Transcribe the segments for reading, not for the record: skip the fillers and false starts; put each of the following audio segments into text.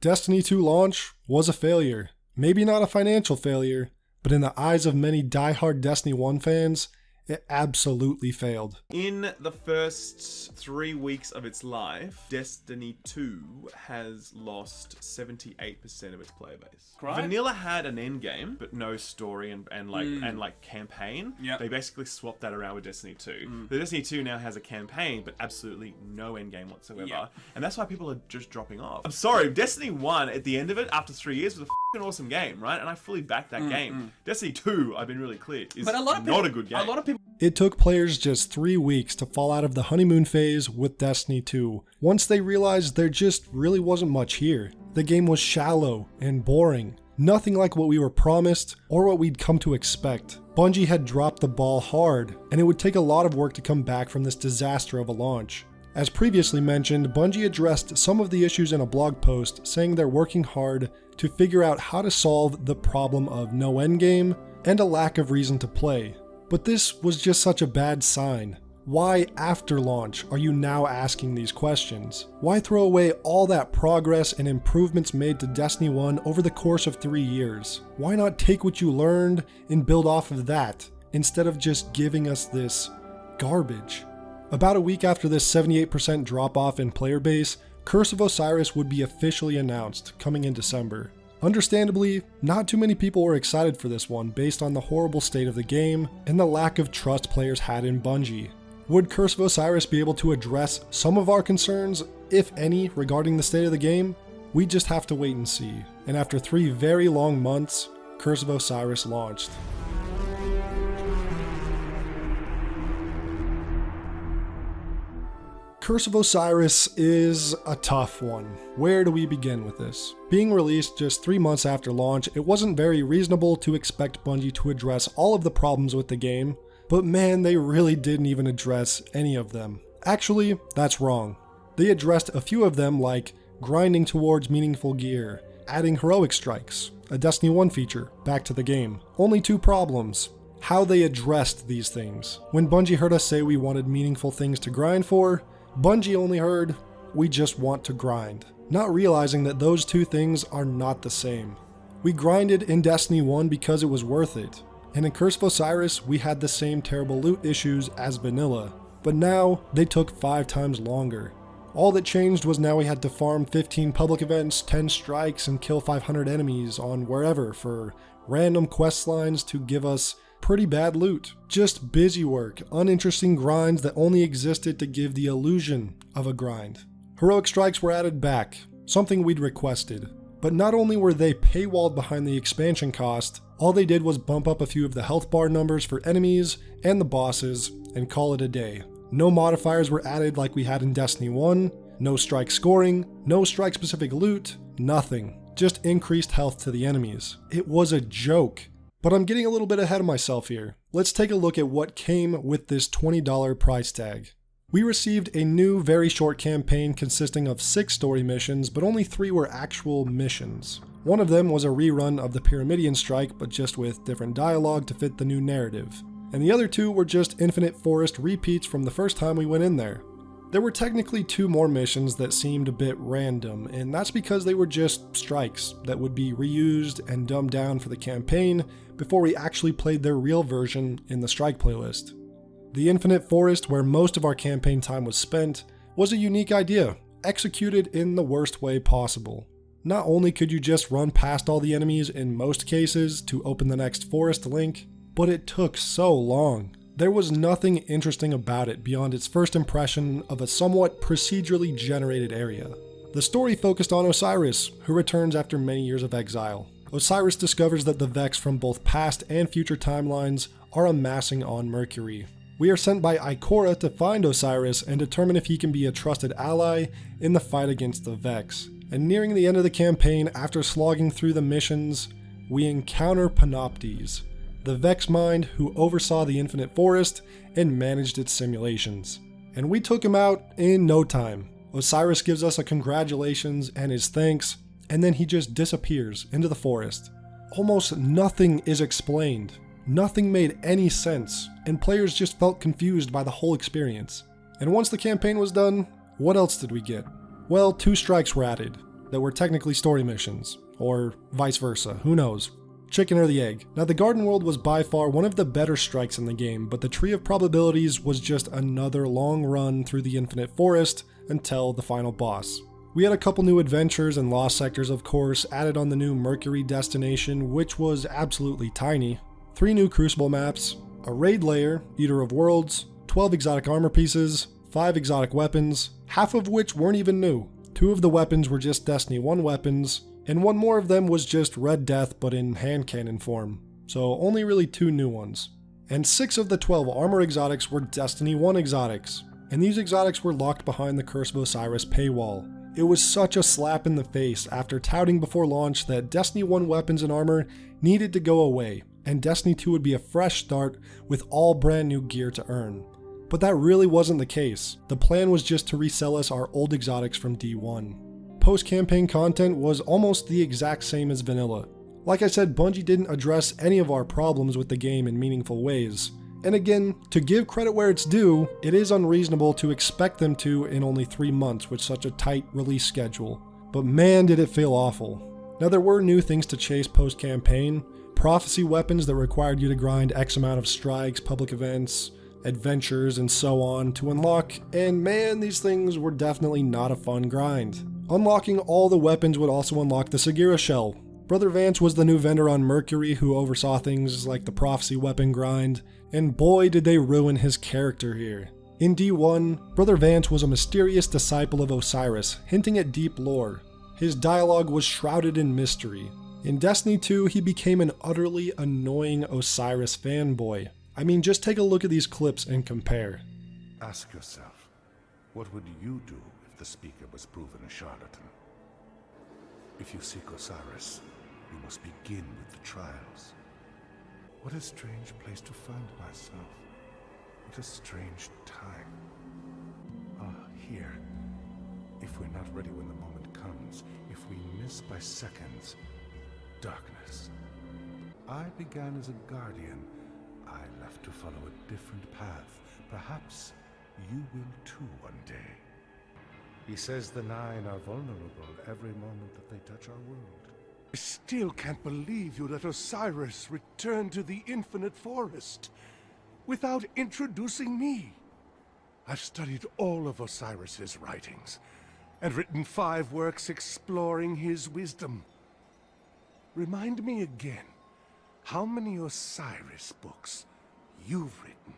Destiny 2 launch was a failure. Maybe not a financial failure, but in the eyes of many diehard Destiny 1 fans, it absolutely failed. In the first 3 weeks of its life, Destiny 2 has lost 78% of its player base. Right. Vanilla had an end game, but no story and campaign. Yep. They basically swapped that around with Destiny 2. The Destiny 2 now has a campaign, but absolutely no end game whatsoever. Yep. And that's why people are just dropping off. I'm sorry, Destiny 1 at the end of it, after 3 years, was a f***ing awesome game, right? And I fully backed that game. Destiny 2, I've been really clear, is not a good game. A lot of people. It took players just 3 weeks to fall out of the honeymoon phase with Destiny 2, once they realized there just really wasn't much here. The game was shallow and boring, nothing like what we were promised or what we'd come to expect. Bungie had dropped the ball hard, and it would take a lot of work to come back from this disaster of a launch. As previously mentioned, Bungie addressed some of the issues in a blog post, saying they're working hard to figure out how to solve the problem of no endgame and a lack of reason to play. But this was just such a bad sign. Why, after launch, are you now asking these questions? Why throw away all that progress and improvements made to Destiny 1 over the course of 3 years? Why not take what you learned and build off of that, instead of just giving us this garbage? About a week after this 78% drop-off in player base, Curse of Osiris would be officially announced, coming in December. Understandably, not too many people were excited for this one based on the horrible state of the game and the lack of trust players had in Bungie. Would Curse of Osiris be able to address some of our concerns, if any, regarding the state of the game? We just have to wait and see. And after 3 very long months, Curse of Osiris launched. Curse of Osiris is a tough one. Where do we begin with this? Being released just 3 months after launch, it wasn't very reasonable to expect Bungie to address all of the problems with the game, but man, they really didn't even address any of them. Actually, that's wrong. They addressed a few of them, like grinding towards meaningful gear, adding heroic strikes, a Destiny 1 feature, back to the game. Only 2 problems: how they addressed these things. When Bungie heard us say we wanted meaningful things to grind for, Bungie only heard, we just want to grind, not realizing that those 2 things are not the same. We grinded in Destiny 1 because it was worth it, and in Curse of Osiris we had the same terrible loot issues as vanilla, but now they took 5 times longer. All that changed was now we had to farm 15 public events, 10 strikes, and kill 500 enemies on wherever for random quest lines to give us pretty bad loot. Just busy work, uninteresting grinds that only existed to give the illusion of a grind. Heroic strikes were added back, something we'd requested. But not only were they paywalled behind the expansion cost, all they did was bump up a few of the health bar numbers for enemies and the bosses and call it a day. No modifiers were added like we had in Destiny 1, no strike scoring, no strike specific loot, nothing. Just increased health to the enemies. It was a joke. But I'm getting a little bit ahead of myself here. Let's take a look at what came with this $20 price tag. We received a new, very short campaign consisting of 6 story missions, but only 3 were actual missions. One of them was a rerun of the Pyramidion Strike, but just with different dialogue to fit the new narrative. And the other 2 were just Infinite Forest repeats from the first time we went in there. There were technically 2 more missions that seemed a bit random, and that's because they were just strikes that would be reused and dumbed down for the campaign before we actually played their real version in the strike playlist. The Infinite Forest, where most of our campaign time was spent, was a unique idea, executed in the worst way possible. Not only could you just run past all the enemies in most cases to open the next forest link, but it took so long. There was nothing interesting about it beyond its first impression of a somewhat procedurally generated area. The story focused on Osiris, who returns after many years of exile. Osiris discovers that the Vex from both past and future timelines are amassing on Mercury. We are sent by Ikora to find Osiris and determine if he can be a trusted ally in the fight against the Vex. And nearing the end of the campaign, after slogging through the missions, we encounter Panoptes, the Vex mind who oversaw the Infinite Forest and managed its simulations. And we took him out in no time. Osiris gives us a congratulations and his thanks, and then he just disappears into the forest. Almost nothing is explained. Nothing made any sense, and players just felt confused by the whole experience. And once the campaign was done, what else did we get? Well, 2 strikes were added. that were technically story missions, or vice versa, who knows. Chicken or the egg. Now the Garden World was by far one of the better strikes in the game, but the Tree of Probabilities was just another long run through the Infinite Forest until the final boss. We had a couple new adventures and lost sectors, of course, added on the new Mercury destination, which was absolutely tiny, 3 new Crucible maps, a raid layer, Eater of Worlds, 12 exotic armor pieces, 5 exotic weapons, half of which weren't even new. 2 of the weapons were just Destiny 1 weapons, and 1 more of them was just Red Death but in hand cannon form, so only really 2 new ones. And 6 of the 12 armor exotics were Destiny 1 exotics, and these exotics were locked behind the Curse of Osiris paywall. It was such a slap in the face after touting before launch that Destiny 1 weapons and armor needed to go away, and Destiny 2 would be a fresh start with all brand new gear to earn. But that really wasn't the case. The plan was just to resell us our old exotics from D1. Post-campaign content was almost the exact same as vanilla. Like I said, Bungie didn't address any of our problems with the game in meaningful ways. And again, to give credit where it's due, it is unreasonable to expect them to in only 3 months with such a tight release schedule. But man, did it feel awful. Now there were new things to chase post-campaign, prophecy weapons that required you to grind X amount of strikes, public events, adventures, and so on to unlock, and man, these things were definitely not a fun grind. Unlocking all the weapons would also unlock the Sagira shell. Brother Vance was the new vendor on Mercury who oversaw things like the prophecy weapon grind, and boy did they ruin his character here. In D1, Brother Vance was a mysterious disciple of Osiris, hinting at deep lore. His dialogue was shrouded in mystery. In Destiny 2, he became an utterly annoying Osiris fanboy. I mean, just take a look at these clips and compare. Ask yourself, what would you do if the speaker was proven a charlatan? If you seek Osiris, you must begin with the trials. What a strange place to find myself. What a strange time. Here. If we're not ready when the moment comes, if we miss by seconds, darkness. I began as a guardian. I left to follow a different path. Perhaps you will too one day. He says the 9 are vulnerable every moment that they touch our world. I still can't believe you let Osiris return to the Infinite Forest without introducing me. I've studied all of Osiris's writings and written 5 works exploring his wisdom. Remind me again, how many Osiris books you've written?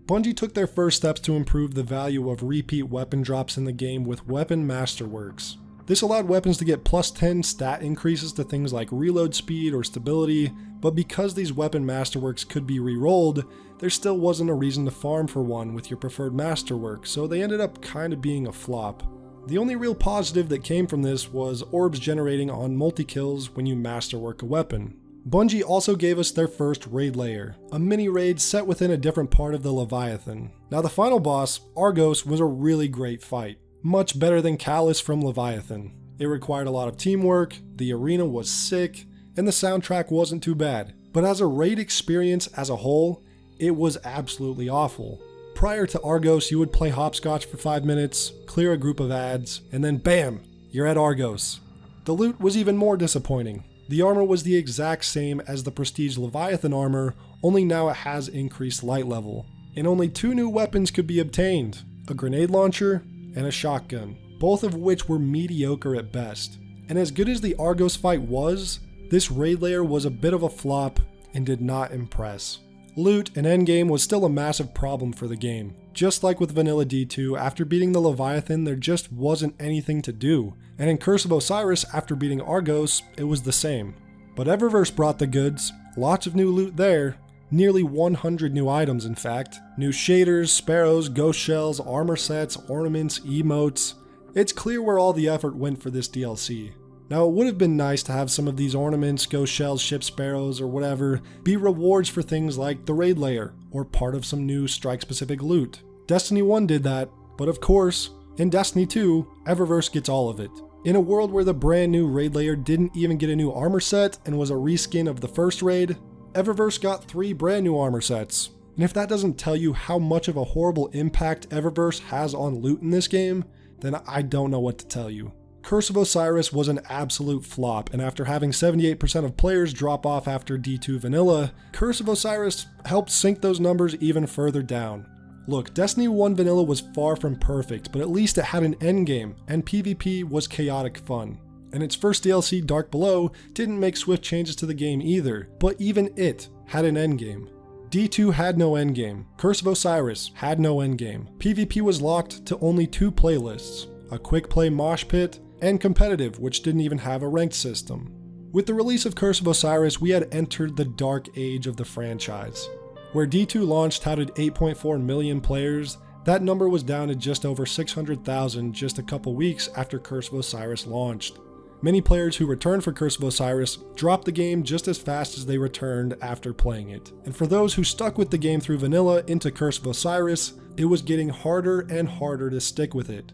Bungie took their first steps to improve the value of repeat weapon drops in the game with Weapon Masterworks. This allowed weapons to get plus 10 stat increases to things like reload speed or stability, but because these Weapon Masterworks could be re-rolled, there still wasn't a reason to farm for one with your preferred masterwork, so they ended up kinda being a flop. The only real positive that came from this was orbs generating on multi-kills when you masterwork a weapon. Bungie also gave us their first raid layer, a mini raid set within a different part of the Leviathan. Now the final boss, Argos, was a really great fight. Much better than Callus from Leviathan. It required a lot of teamwork, the arena was sick, and the soundtrack wasn't too bad. But as a raid experience as a whole, it was absolutely awful. Prior to Argos, you would play hopscotch for 5 minutes, clear a group of ads, and then BAM! You're at Argos. The loot was even more disappointing. The armor was the exact same as the Prestige Leviathan armor, only now it has increased light level. And only 2 new weapons could be obtained, a grenade launcher and a shotgun, both of which were mediocre at best. And as good as the Argos fight was, this raid layer was a bit of a flop and did not impress. Loot and endgame was still a massive problem for the game. Just like with Vanilla D2, after beating the Leviathan there just wasn't anything to do, and in Curse of Osiris after beating Argos, it was the same. But Eververse brought the goods, lots of new loot there, nearly 100 new items in fact, new shaders, sparrows, ghost shells, armor sets, ornaments, emotes. It's clear where all the effort went for this DLC. Now it would have been nice to have some of these ornaments, ghost shells, ship sparrows, or whatever be rewards for things like the raid layer, or part of some new strike specific loot. Destiny 1 did that, but of course, in Destiny 2, Eververse gets all of it. In a world where the brand new raid layer didn't even get a new armor set and was a reskin of the first raid, Eververse got 3 brand new armor sets. And if that doesn't tell you how much of a horrible impact Eververse has on loot in this game, then I don't know what to tell you. Curse of Osiris was an absolute flop, and after having 78% of players drop off after D2 Vanilla, Curse of Osiris helped sink those numbers even further down. Look, Destiny 1 Vanilla was far from perfect, but at least it had an endgame, and PvP was chaotic fun. And its first DLC, Dark Below, didn't make swift changes to the game either, but even it had an endgame. D2 had no endgame, Curse of Osiris had no endgame. PvP was locked to only 2 playlists, a quick play mosh pit, and competitive, which didn't even have a ranked system. With the release of Curse of Osiris, we had entered the dark age of the franchise. Where D2 launched touted 8.4 million players, that number was down to just over 600,000 just a couple weeks after Curse of Osiris launched. Many players who returned for Curse of Osiris dropped the game just as fast as they returned after playing it. And for those who stuck with the game through Vanilla into Curse of Osiris, it was getting harder and harder to stick with it.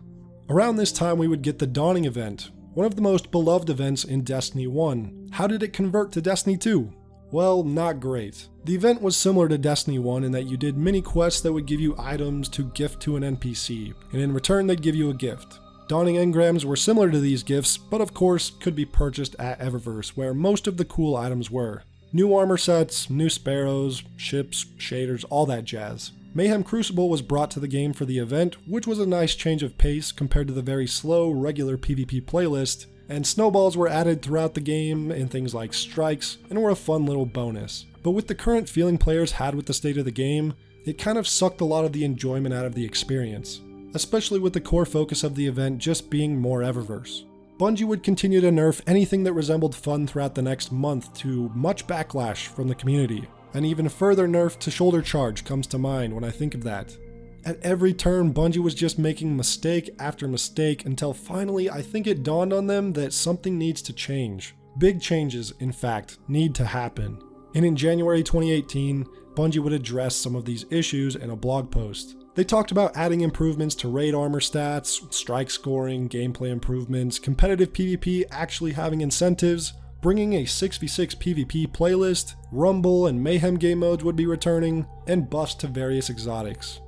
Around this time we would get the Dawning event, one of the most beloved events in Destiny 1. How did it convert to Destiny 2? Well, not great. The event was similar to Destiny 1 in that you did mini quests that would give you items to gift to an NPC, and in return they'd give you a gift. Dawning engrams were similar to these gifts, but of course could be purchased at Eververse, where most of the cool items were. New armor sets, new sparrows, ships, shaders, all that jazz. Mayhem Crucible was brought to the game for the event, which was a nice change of pace compared to the very slow, regular PvP playlist, and snowballs were added throughout the game in things like strikes, and were a fun little bonus. But with the current feeling players had with the state of the game, it kind of sucked a lot of the enjoyment out of the experience, especially with the core focus of the event just being more Eververse. Bungie would continue to nerf anything that resembled fun throughout the next month to much backlash from the community. An even further nerf to Shoulder Charge comes to mind when I think of that. At every turn, Bungie was just making mistake after mistake until finally I think it dawned on them that something needs to change. Big changes, in fact, need to happen. And in January 2018, Bungie would address some of these issues in a blog post. They talked about adding improvements to raid armor stats, strike scoring, gameplay improvements, competitive PvP actually having incentives, bringing a 6v6 PvP playlist, Rumble and Mayhem game modes would be returning, and buffs to various exotics.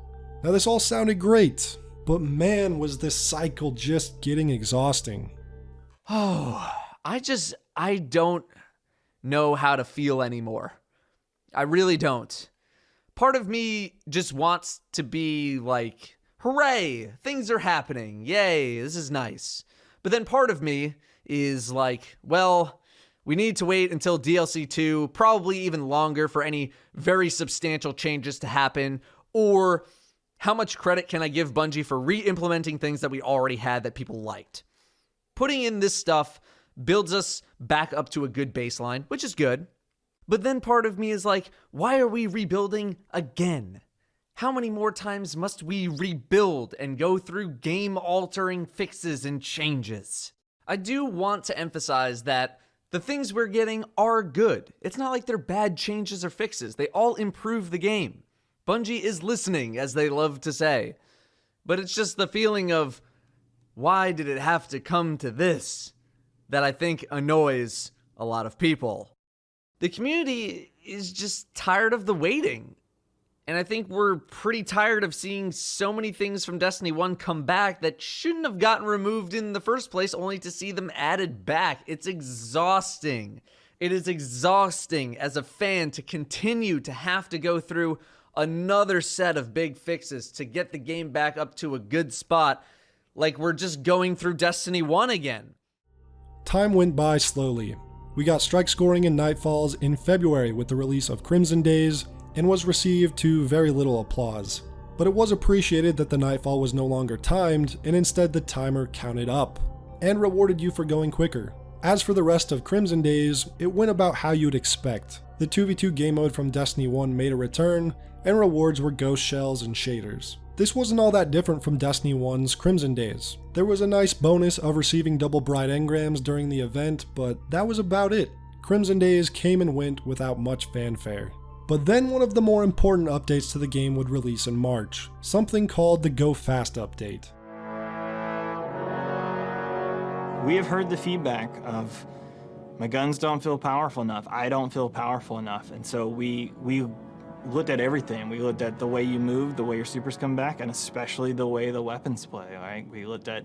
Now this all sounded great, but man was this cycle just getting exhausting. Oh, I don't know how to feel anymore. I really don't. Part of me just wants to be like, hooray, things are happening, yay, this is nice. But then part of me is like, well, we need to wait until DLC 2, probably even longer for any very substantial changes to happen, or how much credit can I give Bungie for re-implementing things that we already had that people liked? Putting in this stuff builds us back up to a good baseline, which is good. But then part of me is like, why are we rebuilding again? How many more times must we rebuild and go through game-altering fixes and changes? I do want to emphasize that the things we're getting are good. It's not like they're bad changes or fixes. They all improve the game. Bungie is listening, as they love to say. But it's just the feeling of, why did it have to come to this, that I think annoys a lot of people. The community is just tired of the waiting. And I think we're pretty tired of seeing so many things from Destiny 1 come back that shouldn't have gotten removed in the first place, only to see them added back. It's exhausting. It is exhausting as a fan to continue to have to go through another set of big fixes to get the game back up to a good spot, like we're just going through Destiny 1 again. Time went by slowly. We got strike scoring and nightfalls in February with the release of Crimson Days, and was received to very little applause. But it was appreciated that the nightfall was no longer timed, and instead the timer counted up, and rewarded you for going quicker. As for the rest of Crimson Days, it went about how you'd expect. The 2v2 game mode from Destiny 1 made a return, and rewards were ghost shells and shaders. This wasn't all that different from Destiny 1's Crimson Days. There was a nice bonus of receiving double bright engrams during the event, but that was about it. Crimson Days came and went without much fanfare. But then one of the more important updates to the game would release in March, something called the Go Fast update. We have heard the feedback of, my guns don't feel powerful enough, I don't feel powerful enough, and so we looked at everything. We looked at the way you move, the way your supers come back, and especially the way the weapons play, right? We looked at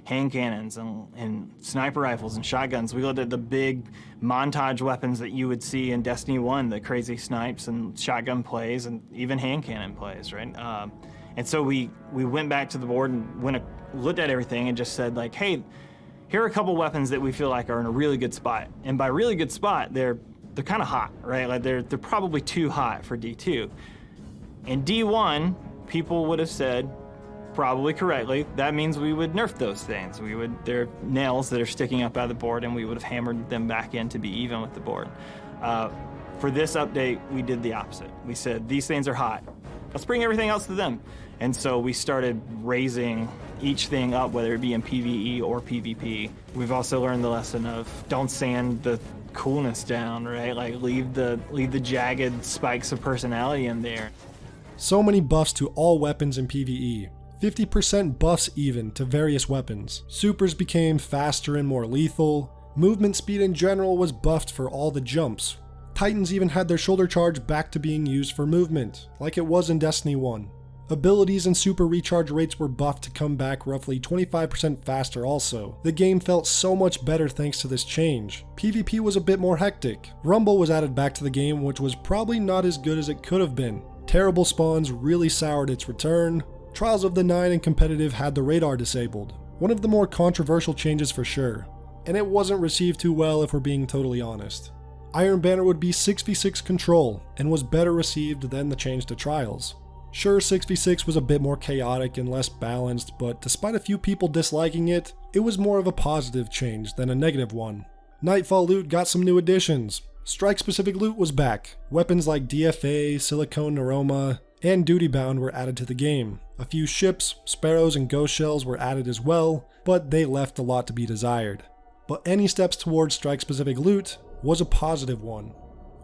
hand cannons and sniper rifles and shotguns. We looked at the big montage weapons that you would see in Destiny 1, the crazy snipes and shotgun plays and even hand cannon plays, right? And so we went back to the board and looked at everything and just said, like, hey, here are a couple weapons that we feel like are in a really good spot. And by really good spot, they're kind of hot, right? Like they're probably too hot for D2. In D1, people would have said, probably correctly, that means we would nerf those things. They're nails that are sticking up out of the board, and we would have hammered them back in to be even with the board. For this update, we did the opposite. We said, these things are hot. Let's bring everything else to them. And so we started raising each thing up, whether it be in PvE or PvP. We've also learned the lesson of don't sand the coolness down, right? Like leave the jagged spikes of personality in there. So many buffs to all weapons in PvE. 50% buffs even to various weapons. Supers became faster and more lethal. Movement speed in general was buffed for all the jumps. Titans even had their shoulder charge back to being used for movement, like it was in Destiny 1. Abilities and super recharge rates were buffed to come back roughly 25% faster also. The game felt so much better thanks to this change. PvP was a bit more hectic. Rumble was added back to the game, which was probably not as good as it could have been. Terrible spawns really soured its return. Trials of the Nine and competitive had the radar disabled. One of the more controversial changes for sure. And it wasn't received too well if we're being totally honest. Iron Banner would be 6v6 control, and was better received than the change to Trials. Sure, 6v6 was a bit more chaotic and less balanced, but despite a few people disliking it, it was more of a positive change than a negative one. Nightfall loot got some new additions. Strike-specific loot was back. Weapons like DFA, Silicone Neuroma, and Duty Bound were added to the game. A few ships, sparrows, and ghost shells were added as well, but they left a lot to be desired. But any steps towards strike-specific loot was a positive one.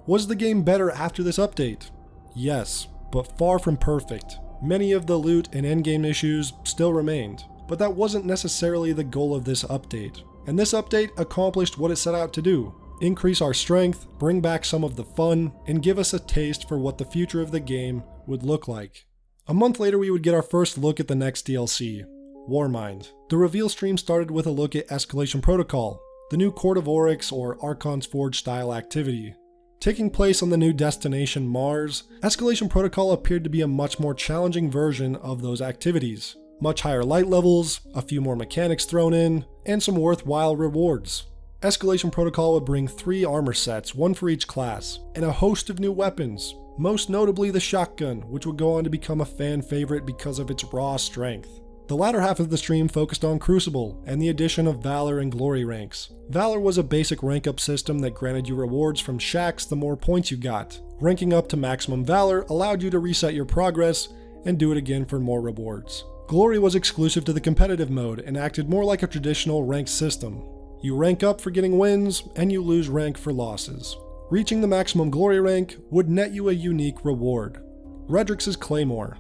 Was the game better after this update? Yes, but far from perfect. Many of the loot and endgame issues still remained, but that wasn't necessarily the goal of this update. And this update accomplished what it set out to do: increase our strength, bring back some of the fun, and give us a taste for what the future of the game would look like. A month later, we would get our first look at the next DLC, Warmind. The reveal stream started with a look at Escalation Protocol, the new Court of Oryx or Archon's Forge style activity. Taking place on the new destination Mars, Escalation Protocol appeared to be a much more challenging version of those activities. Much higher light levels, a few more mechanics thrown in, and some worthwhile rewards. Escalation Protocol would bring 3 armor sets, one for each class, and a host of new weapons, most notably the shotgun, which would go on to become a fan favorite because of its raw strength. The latter half of the stream focused on Crucible and the addition of Valor and Glory ranks. Valor was a basic rank up system that granted you rewards from shacks the more points you got. Ranking up to maximum Valor allowed you to reset your progress and do it again for more rewards. Glory was exclusive to the competitive mode and acted more like a traditional ranked system. You rank up for getting wins, and you lose rank for losses. Reaching the maximum Glory rank would net you a unique reward: Redrix's Claymore.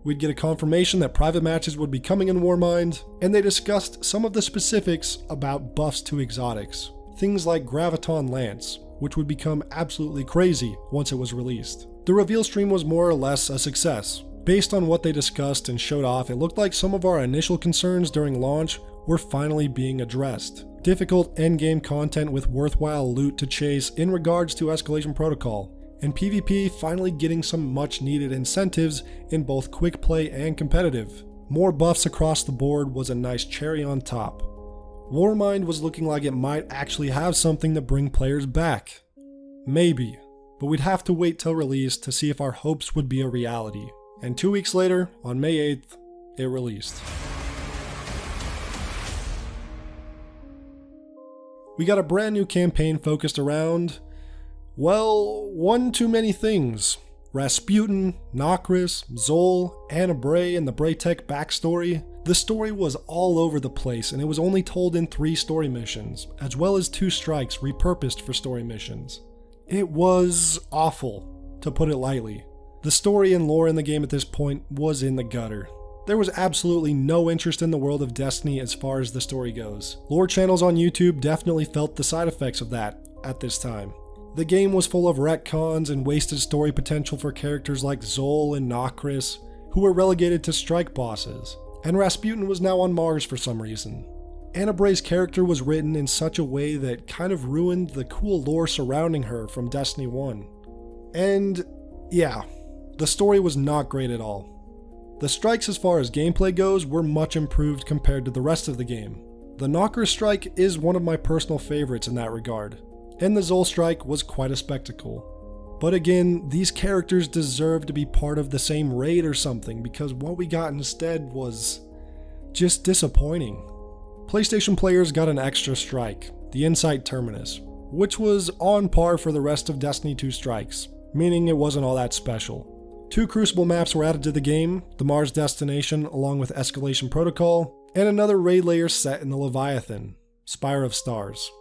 We'd get a confirmation that private matches would be coming in Warmind, and they discussed some of the specifics about buffs to exotics. Things like Graviton Lance, which would become absolutely crazy once it was released. The reveal stream was more or less a success. Based on what they discussed and showed off, it looked like some of our initial concerns during launch were finally being addressed. Difficult endgame content with worthwhile loot to chase in regards to Escalation Protocol, and PvP finally getting some much needed incentives in both quick play and competitive. More buffs across the board was a nice cherry on top. Warmind was looking like it might actually have something to bring players back. Maybe, but we'd have to wait till release to see if our hopes would be a reality. And 2 weeks later, on May 8th, it released. We got a brand new campaign focused around, well, one too many things. Rasputin, Nokris, Zol, Anna Bray, and the Braytech backstory. The story was all over the place, and it was only told in 3 story missions, as well as 2 strikes repurposed for story missions. It was awful, to put it lightly. The story and lore in the game at this point was in the gutter. There was absolutely no interest in the world of Destiny as far as the story goes. Lore channels on YouTube definitely felt the side effects of that at this time. The game was full of retcons and wasted story potential for characters like Zol and Nokris, who were relegated to strike bosses, and Rasputin was now on Mars for some reason. Anna Bray's character was written in such a way that kind of ruined the cool lore surrounding her from Destiny 1. And yeah, the story was not great at all. The strikes as far as gameplay goes were much improved compared to the rest of the game. The Knocker strike is one of my personal favorites in that regard, and the Zol strike was quite a spectacle. But again, these characters deserve to be part of the same raid or something, because what we got instead was just disappointing. PlayStation players got an extra strike, the Insight Terminus, which was on par for the rest of Destiny 2 strikes, meaning it wasn't all that special. 2 Crucible maps were added to the game, the Mars Destination along with Escalation Protocol, and another raid layer set in the Leviathan, Spire of Stars.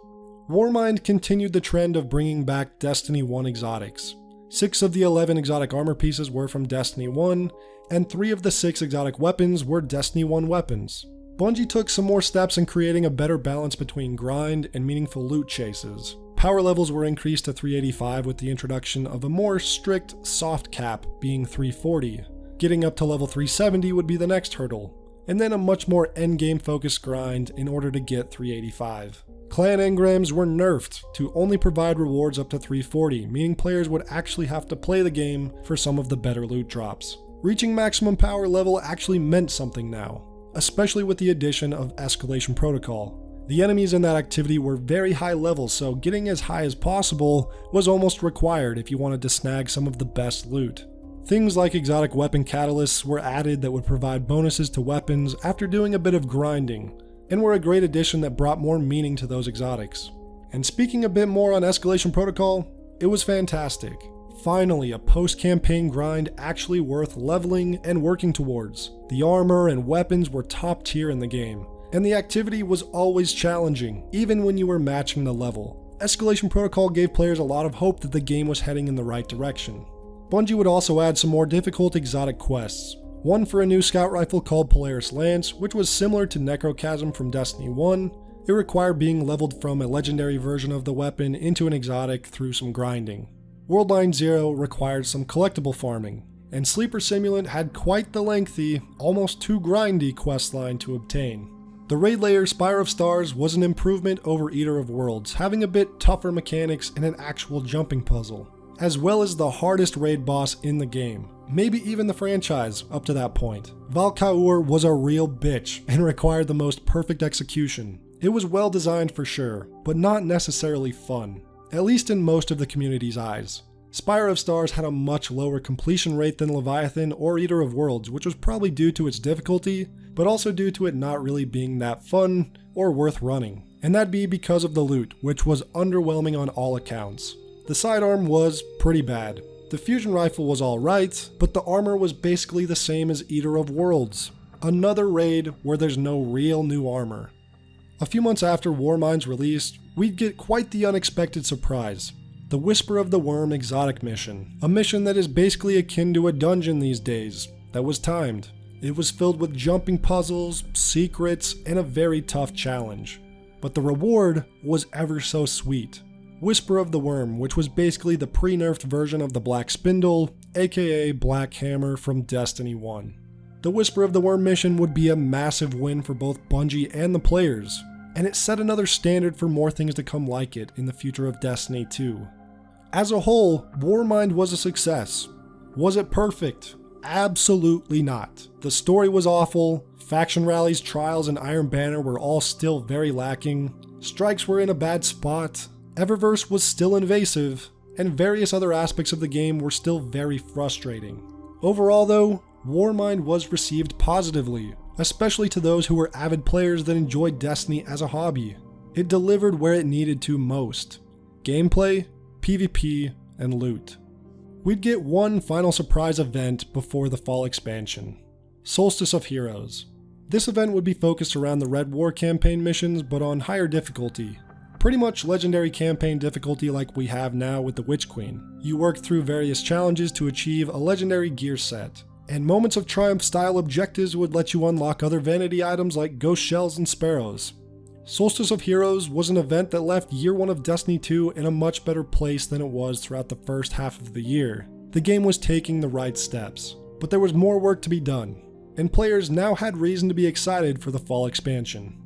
Warmind continued the trend of bringing back Destiny 1 exotics. 6 of the 11 exotic armor pieces were from Destiny 1, and 3 of the 6 exotic weapons were Destiny 1 weapons. Bungie took some more steps in creating a better balance between grind and meaningful loot chases. Power levels were increased to 385 with the introduction of a more strict soft cap being 340. Getting up to level 370 would be the next hurdle, and then a much more endgame focused grind in order to get 385. Clan engrams were nerfed to only provide rewards up to 340, meaning players would actually have to play the game for some of the better loot drops. Reaching maximum power level actually meant something now, especially with the addition of Escalation Protocol. The enemies in that activity were very high levels, so getting as high as possible was almost required if you wanted to snag some of the best loot. Things like exotic weapon catalysts were added that would provide bonuses to weapons after doing a bit of grinding, and were a great addition that brought more meaning to those exotics. And speaking a bit more on Escalation Protocol, it was fantastic. Finally, a post-campaign grind actually worth leveling and working towards. The armor and weapons were top tier in the game, and the activity was always challenging, even when you were matching the level. Escalation Protocol gave players a lot of hope that the game was heading in the right direction. Bungie would also add some more difficult exotic quests. One for a new scout rifle called Polaris Lance, which was similar to Necrochasm from Destiny 1. It required being leveled from a legendary version of the weapon into an exotic through some grinding. WORLDLINE 0 required some collectible farming, and Sleeper Simulant had quite the lengthy, almost too grindy questline to obtain. The raid layer Spire of Stars was an improvement over Eater of Worlds, having a bit tougher mechanics and an actual jumping puzzle, as well as the hardest raid boss in the game, maybe even the franchise up to that point. Valkaur was a real bitch and required the most perfect execution. It was well designed for sure, but not necessarily fun, at least in most of the community's eyes. Spire of Stars had a much lower completion rate than Leviathan or Eater of Worlds, which was probably due to its difficulty, but also due to it not really being that fun or worth running. And that'd be because of the loot, which was underwhelming on all accounts. The sidearm was pretty bad. The fusion rifle was alright, but the armor was basically the same as Eater of Worlds. Another raid where there's no real new armor. A few months after Warmind's release, we'd get quite the unexpected surprise. The Whisper of the Worm exotic mission. A mission that is basically akin to a dungeon these days, that was timed. It was filled with jumping puzzles, secrets, and a very tough challenge. But the reward was ever so sweet. Whisper of the Worm, which was basically the pre-nerfed version of the Black Spindle, aka Black Hammer from Destiny 1. The Whisper of the Worm mission would be a massive win for both Bungie and the players, and it set another standard for more things to come like it in the future of Destiny 2. As a whole, Warmind was a success. Was it perfect? Absolutely not. The story was awful, faction rallies, trials, and Iron Banner were all still very lacking, strikes were in a bad spot, Eververse was still invasive, and various other aspects of the game were still very frustrating. Overall though, Warmind was received positively, especially to those who were avid players that enjoyed Destiny as a hobby. It delivered where it needed to most: gameplay, PvP, and loot. We'd get one final surprise event before the fall expansion: Solstice of Heroes. This event would be focused around the Red War campaign missions, but on higher difficulty. Pretty much legendary campaign difficulty like we have now with the Witch Queen. You work through various challenges to achieve a legendary gear set, and Moments of Triumph style objectives would let you unlock other vanity items like ghost shells and sparrows. Solstice of Heroes was an event that left year 1 of Destiny 2 in a much better place than it was throughout the first half of the year. The game was taking the right steps, but there was more work to be done, and players now had reason to be excited for the fall expansion.